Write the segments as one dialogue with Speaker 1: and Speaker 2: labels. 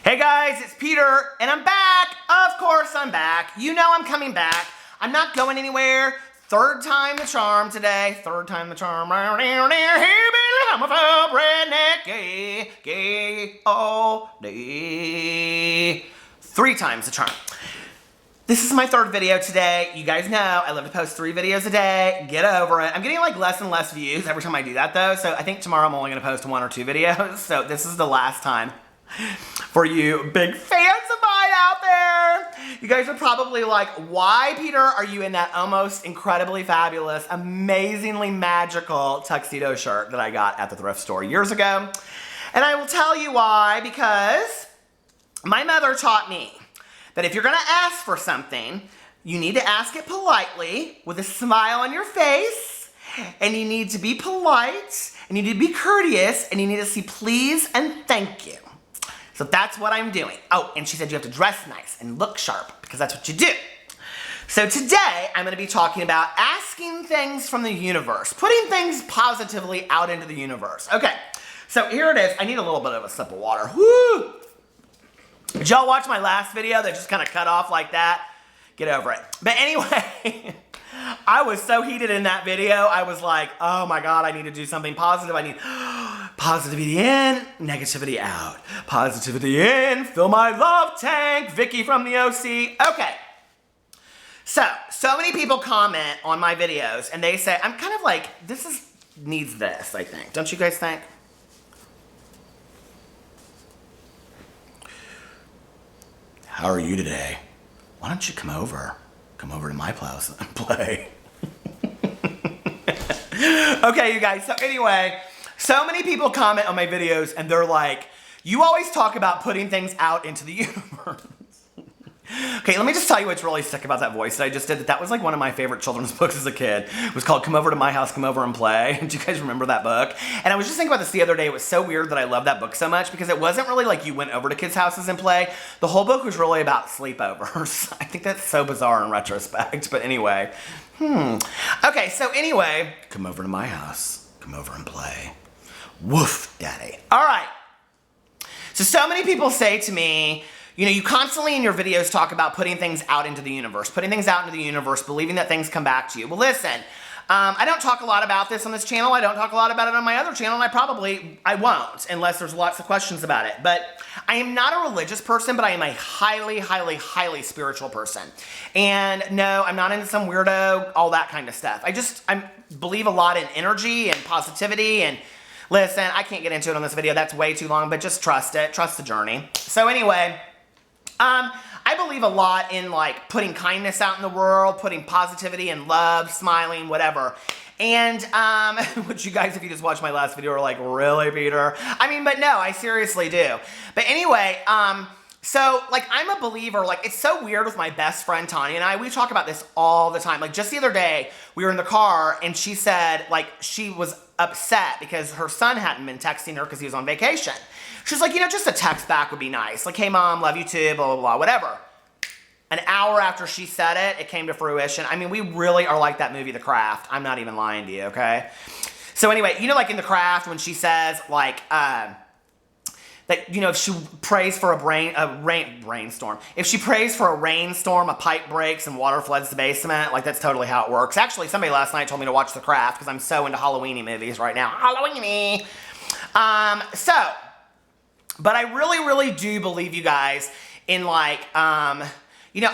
Speaker 1: Hey guys, it's Peter, and I'm back. Of course I'm back. You know I'm coming back. I'm not going anywhere. Third time the charm today. Third time the charm. Hey, baby, homophobe, redneck, gay all day. 3 times the charm. This is my 3rd video today. You guys know I love to post 3 videos a day. Get over it. I'm getting like less and less views every time I do that though. So I think tomorrow I'm only gonna post 1 or 2 videos. So this is the last time for you big fans of mine out there. You guys are probably like, why, Peter, are you in that almost incredibly fabulous, amazingly magical tuxedo shirt that I got at the thrift store years ago? And I will tell you why, because my mother taught me that if you're gonna ask for something, you need to ask it politely with a smile on your face, and you need to be polite, and you need to be courteous, and you need to say please and thank you. So that's what I'm doing. Oh, and she said you have to dress nice and look sharp because that's what you do. So today I'm gonna be talking about asking things from the universe, putting things positively out into the universe. Okay, so here it is. I need a little bit of a sip of water. Woo! Did y'all watch my last video that just kind of cut off like that? Get over it. But anyway, I was so heated in that video. I was like, oh my God, I need to do something positive. I need positivity in, negativity out. Positivity in, fill my love tank. Vicky from the OC. Okay. So many people comment on my videos and they say, I'm kind of like, needs this, I think. Don't you guys think? How are you today? Why don't you come over? Come over to my place and play. Okay, you guys, so anyway, so many people comment on my videos and they're like, you always talk about putting things out into the universe. Okay, let me just tell you what's really sick about that voice that I just did. That was like one of my favorite children's books as a kid. It was called Come Over to My House, Come Over and Play. Do you guys remember that book? And I was just thinking about this the other day. It was so weird that I love that book so much because it wasn't really like you went over to kids' houses and play. The whole book was really about sleepovers. I think that's so bizarre in retrospect, but anyway. Okay, so anyway, come over to my house, come over and play. Woof, daddy. All right. So many people say to me, you know, you constantly in your videos talk about putting things out into the universe, believing that things come back to you. Well, listen, I don't talk a lot about this on this channel. I don't talk a lot about it on my other channel, and I won't, unless there's lots of questions about it. But I am not a religious person, but I am a highly, highly, highly spiritual person. And no, I'm not into some weirdo, all that kind of stuff. I believe a lot in energy and positivity, and listen, I can't get into it on this video. That's way too long, but just trust it. Trust the journey. So anyway, I believe a lot in like putting kindness out in the world, putting positivity and love, smiling, whatever. And, which you guys, if you just watched my last video, are like, really, Peter? I mean, but no, I seriously do. But anyway, so like I'm a believer, like it's so weird with my best friend Tanya and I, we talk about this all the time. Like just the other day, we were in the car and she said like she was upset because her son hadn't been texting her because he was on vacation. She's like, you know, just a text back would be nice. Like, hey mom, love you too, blah, blah, blah, whatever. An hour after she said it, it came to fruition. I mean, we really are like that movie, The Craft. I'm not even lying to you, okay? So anyway, you know, like in The Craft when she says like, that, you know, if she prays for rainstorm. If she prays for a rainstorm, a pipe breaks and water floods the basement, like that's totally how it works. Actually, somebody last night told me to watch The Craft because I'm so into Halloween-y movies right now. Halloween-y. But I really, really do believe, you guys, in like, you know,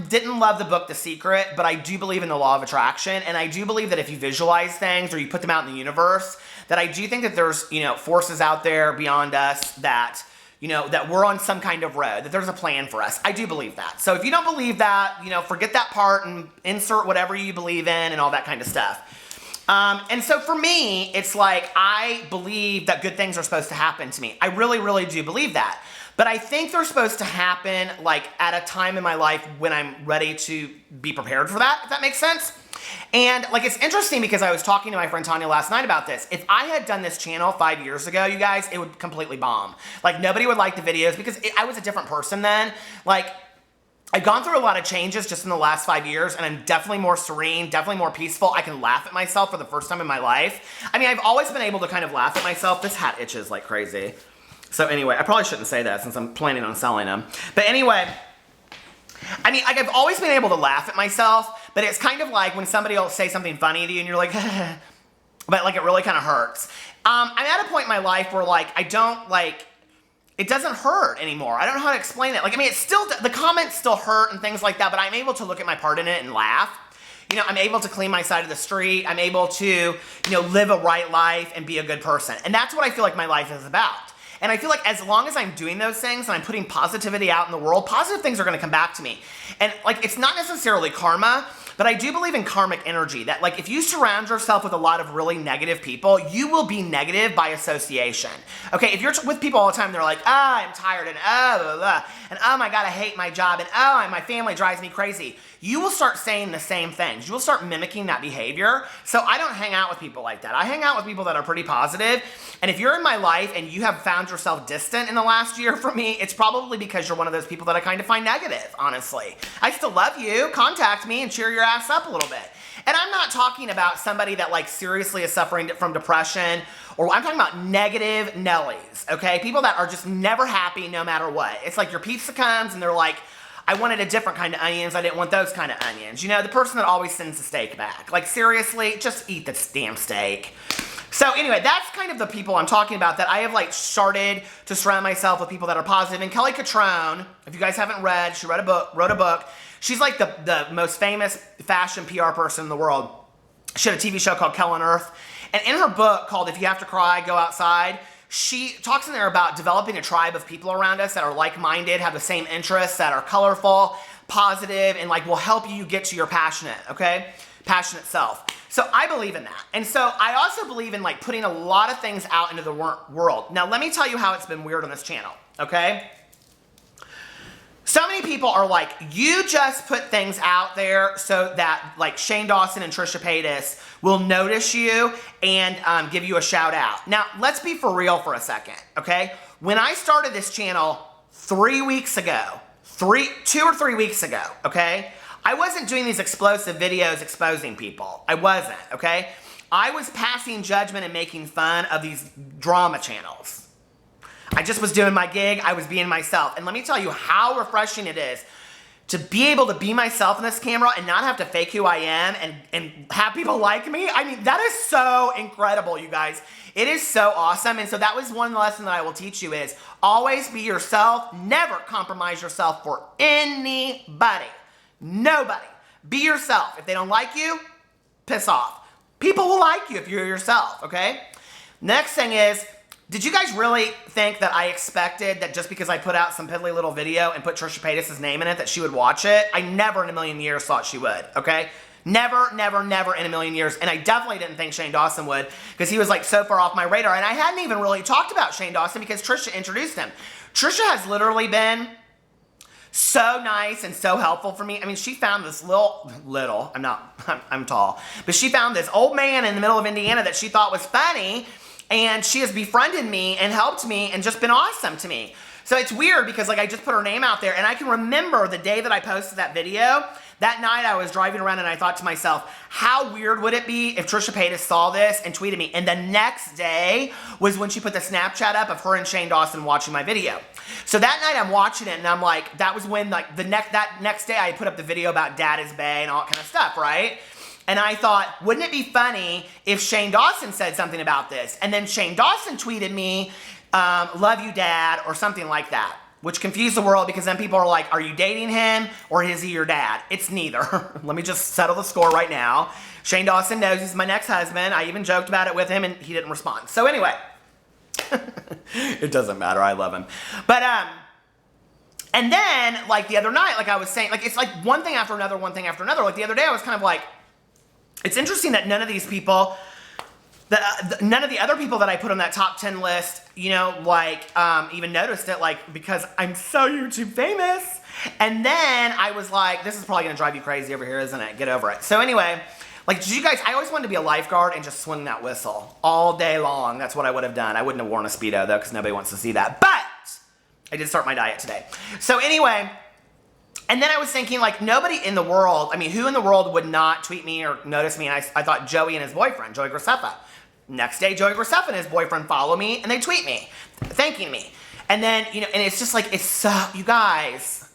Speaker 1: didn't love the book The Secret, but I do believe in the law of attraction, and I do believe that if you visualize things or you put them out in the universe, that I do think that there's, you know, forces out there beyond us that, you know, that we're on some kind of road, that there's a plan for us. I do believe that. So if you don't believe that, you know, forget that part and insert whatever you believe in and all that kind of stuff. And so for me, it's like, I believe that good things are supposed to happen to me. I really, really do believe that. But I think they're supposed to happen like at a time in my life when I'm ready to be prepared for that, if that makes sense. And like, it's interesting because I was talking to my friend Tanya last night about this. If I had done this channel 5 years ago, you guys, it would completely bomb. Like nobody would like the videos because I was a different person then. Like, I've gone through a lot of changes just in the last 5 years, and I'm definitely more serene, definitely more peaceful. I can laugh at myself for the first time in my life. I mean, I've always been able to kind of laugh at myself. This hat itches like crazy. So anyway, I probably shouldn't say that since I'm planning on selling them. But anyway, I mean, like I've always been able to laugh at myself, but it's kind of like when somebody will say something funny to you and you're like, but like it really kind of hurts. I'm at a point in my life where like I don't like, it doesn't hurt anymore. I don't know how to explain it. Like, I mean, it's still, the comments still hurt and things like that, but I'm able to look at my part in it and laugh. You know, I'm able to clean my side of the street. I'm able to, you know, live a right life and be a good person. And that's what I feel like my life is about. And I feel like as long as I'm doing those things and I'm putting positivity out in the world, positive things are going to come back to me. And like, it's not necessarily karma, but I do believe in karmic energy, that like if you surround yourself with a lot of really negative people, you will be negative by association. Okay, if you're with people all the time, they're like, I'm tired and blah, blah, and oh my God, I hate my job and oh, my family drives me crazy. You will start saying the same things. You will start mimicking that behavior. So I don't hang out with people like that. I hang out with people that are pretty positive. And if you're in my life and you have found yourself distant in the last year from me, it's probably because you're one of those people that I kind of find negative, honestly. I still love you. Contact me and cheer your ass up a little bit. And I'm not talking about somebody that like seriously is suffering from depression, or I'm talking about negative Nellies, okay? People that are just never happy no matter what. It's like your pizza comes and they're like, I wanted a different kind of onions. I didn't want those kind of onions. You know, the person that always sends the steak back. Like, seriously, just eat the damn steak. So anyway, that's kind of the people I'm talking about, that I have like started to surround myself with people that are positive. And Kelly Cutrone, if you guys haven't read, she wrote a book. She's like the most famous fashion PR person in the world. She had a TV show called Hell on Earth. And in her book called If You Have to Cry, Go Outside, she talks in there about developing a tribe of people around us that are like-minded, have the same interests, that are colorful, positive, and like will help you get to your passionate self. So I believe in that. And so I also believe in like putting a lot of things out into the world. Now let me tell you how it's been weird on this channel, okay? So many people are like, you just put things out there so that like Shane Dawson and Trisha Paytas will notice you and give you a shout out. Now, let's be for real for a second, okay? When I started this channel 3 weeks ago, 2 or 3 weeks ago, okay? I wasn't doing these explosive videos exposing people. I wasn't, okay? I was passing judgment and making fun of these drama channels. I just was doing my gig. I was being myself. And let me tell you how refreshing it is to be able to be myself in this camera and not have to fake who I am and have people like me. I mean, that is so incredible, you guys. It is so awesome. And so that was one lesson that I will teach you is always be yourself. Never compromise yourself for anybody. Nobody. Be yourself. If they don't like you, piss off. People will like you if you're yourself, okay? Next thing is, did you guys really think that I expected that just because I put out some piddly little video and put Trisha Paytas' name in it that she would watch it? I never in a million years thought she would, okay? Never, never, never in a million years. And I definitely didn't think Shane Dawson would because he was like so far off my radar. And I hadn't even really talked about Shane Dawson because Trisha introduced him. Trisha has literally been so nice and so helpful for me. I mean, she found this I'm tall, but she found this old man in the middle of Indiana that she thought was funny. And she has befriended me and helped me and just been awesome to me. So it's weird because like I just put her name out there and I can remember the day that I posted that video. That night I was driving around and I thought to myself, how weird would it be if Trisha Paytas saw this and tweeted me? And the next day was when she put the Snapchat up of her and Shane Dawson watching my video. So that night I'm watching it and I'm like, that was when like that next day I put up the video about Dad is Bae and all that kind of stuff, right? And I thought, wouldn't it be funny if Shane Dawson said something about this? And then Shane Dawson tweeted me, love you, Dad, or something like that, which confused the world because then people are like, are you dating him or is he your dad? It's neither. Let me just settle the score right now. Shane Dawson knows he's my next husband. I even joked about it with him and he didn't respond. So anyway, it doesn't matter. I love him. But, and then like the other night, like I was saying, like it's like one thing after another, one thing after another. Like the other day I was kind of like, it's interesting that none of these people, none of the other people that I put on that top 10 list, you know, like, even noticed it, like, because I'm so YouTube famous. And then I was like, this is probably gonna drive you crazy over here, isn't it? Get over it. So anyway, like, did you guys, I always wanted to be a lifeguard and just swing that whistle all day long. That's what I would have done. I wouldn't have worn a Speedo, though, because nobody wants to see that. But I did start my diet today. So anyway, and then I was thinking, like, nobody in the world, I mean, who in the world would not tweet me or notice me? And I thought Joey and his boyfriend, Joey Graceffa. Next day, Joey Graceffa and his boyfriend follow me, and they tweet me, thanking me. And then, you know, and it's just like, it's so, you guys,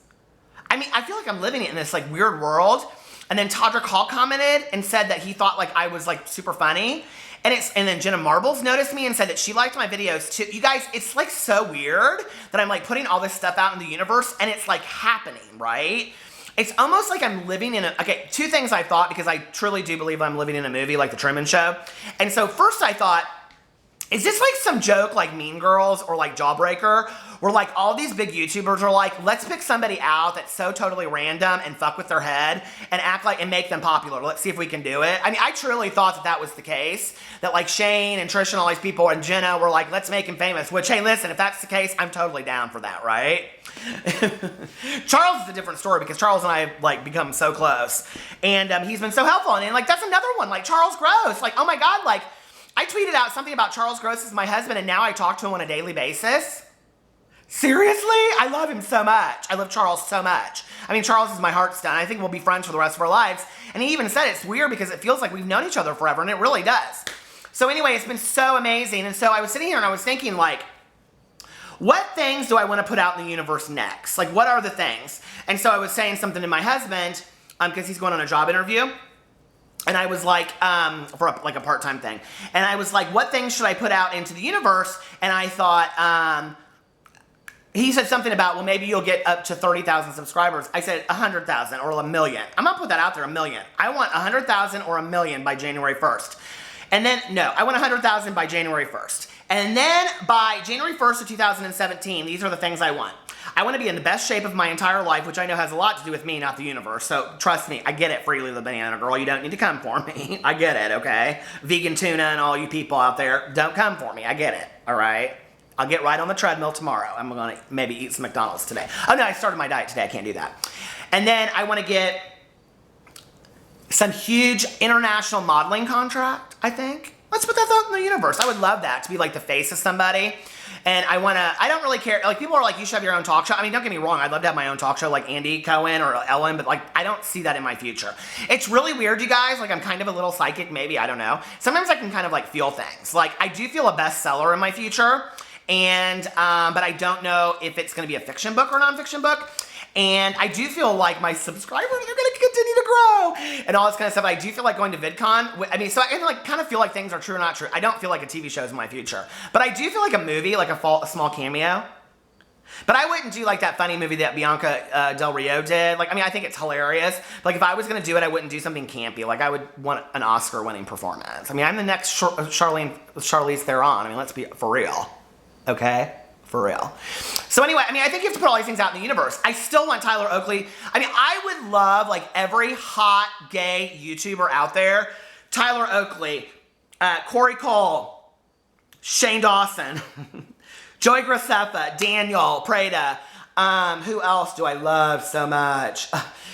Speaker 1: I mean, I feel like I'm living in this like weird world. And then Todrick Hall commented and said that he thought like I was like super funny. And then Jenna Marbles noticed me and said that she liked my videos too. You guys, it's like so weird that I'm like putting all this stuff out in the universe and it's like happening, right? It's almost like I'm living in okay, two things I thought, because I truly do believe I'm living in a movie like The Truman Show. And so first I thought, is this like some joke like Mean Girls or like Jawbreaker, where like all these big YouTubers are like, let's pick somebody out that's so totally random and fuck with their head and act like, and make them popular. Let's see if we can do it. I mean, I truly thought that that was the case, that like Shane and Trish and all these people and Jenna were like, let's make him famous. Which, hey, listen, if that's the case, I'm totally down for that, right? Charles is a different story, because Charles and I have like become so close, and he's been so helpful. And like, that's another one, like Charles Gross, like, oh my God, like, I tweeted out something about Charles Gross as my husband, and now I talk to him on a daily basis. Seriously? I love him so much. I love Charles so much. I mean, Charles is my heart's done. I think we'll be friends for the rest of our lives. And he even said it's weird because it feels like we've known each other forever, and it really does. So anyway, it's been so amazing. And so I was sitting here and I was thinking, like, what things do I want to put out in the universe next? Like, what are the things? And so I was saying something to my husband, because he's going on a job interview. And I was like, for a part-time thing. And I was like, what things should I put out into the universe? And I thought, he said something about, well, maybe you'll get up to 30,000 subscribers. I said 100,000 or 1 million. I'm gonna put that out there, 1 million. I want 100,000 or 1 million by January 1st. And then, no, I want 100,000 by January 1st. And then by January 1st of 2017, these are the things I want. I want to be in the best shape of my entire life, which I know has a lot to do with me, not the universe. So trust me, I get it, Freely the Banana Girl. You don't need to come for me. I get it, okay? Vegan tuna and all you people out there, don't come for me. I get it, all right? I'll get right on the treadmill tomorrow. I'm going to maybe eat some McDonald's today. Oh, no, I started my diet today. I can't do that. And then I want to get some huge international modeling contract, I think. Let's put that out in the universe. I would love that, to be like the face of somebody. And I don't really care. Like, people are like, you should have your own talk show. I mean, don't get me wrong. I'd love to have my own talk show like Andy Cohen or Ellen, but like, I don't see that in my future. It's really weird, you guys. Like, I'm kind of a little psychic, maybe. I don't know. Sometimes I can kind of like feel things. Like, I do feel a bestseller in my future. And, but I don't know if it's going to be a fiction book or nonfiction book. And I do feel like my subscribers are going to continue to grow and all this kind of stuff. I do feel like going to VidCon. I mean, so I like kind of feel like things are true or not true. I don't feel like a TV show is my future, but I do feel like a movie, like a small cameo. But I wouldn't do like that funny movie that Bianca Del Rio did. Like, I mean, I think it's hilarious. Like, if I was going to do it, I wouldn't do something campy. Like, I would want an Oscar-winning performance. I mean, I'm the next Charlize Theron. I mean, let's be for real. Okay? For real. So anyway, I mean, I think you have to put all these things out in the universe. I still want Tyler Oakley. I mean, I would love, like, every hot gay YouTuber out there. Tyler Oakley, Corey Cole, Shane Dawson, Joey Graceffa, Daniel Prada. Who else do I love so much?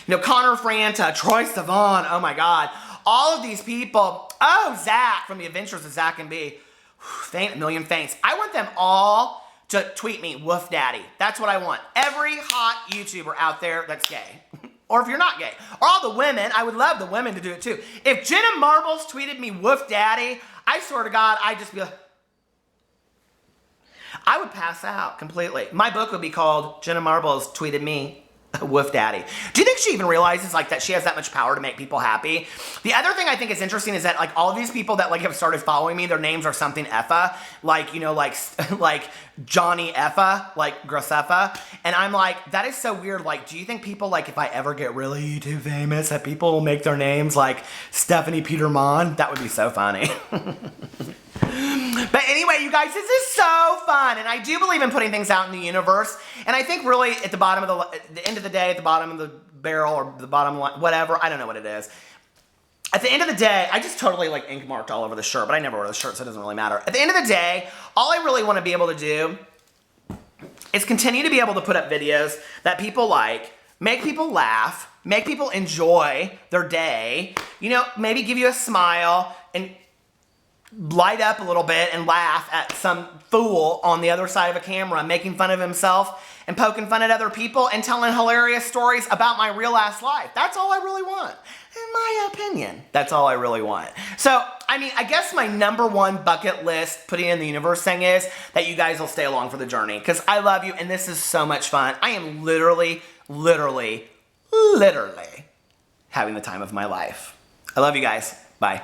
Speaker 1: You know, Connor Franta, Troye Sivan. Oh, my God. All of these people. Oh, Zach from The Adventures of Zach and B. Faint, a million faints. I want them all to tweet me, Woof Daddy. That's what I want. Every hot YouTuber out there that's gay. Or if you're not gay. Or all the women. I would love the women to do it too. If Jenna Marbles tweeted me Woof Daddy, I swear to God, I'd just be like, I would pass out completely. My book would be called Jenna Marbles Tweeted Me Woof Daddy. Do you think she even realizes like that she has that much power to make people happy? The other thing I think is interesting is that like all of these people that like have started following me, their names are something Effa, like, you know, like Johnny Effa, like Graceffa. And I'm like, that is so weird. Like, do you think people like, if I ever get really YouTube famous, that people will make their names like Stephanie Peterman? That would be so funny. But anyway, you guys, this is so fun, and I do believe in putting things out in the universe, and I think really at the bottom of the end of the day, at the bottom of the barrel, or the bottom line, whatever, I don't know what it is. At the end of the day, I just totally like ink marked all over the shirt, but I never wear the shirt, so it doesn't really matter. At the end of the day, all I really want to be able to do is continue to be able to put up videos that people like, make people laugh, make people enjoy their day, you know, maybe give you a smile, and light up a little bit and laugh at some fool on the other side of a camera making fun of himself and poking fun at other people and telling hilarious stories about my real ass life. That's all I really want. my opinion. That's all I really want. So, I mean, I guess my number one bucket list putting in the universe thing is that you guys will stay along for the journey because I love you and this is so much fun. I am literally having the time of my life. I love you guys. Bye.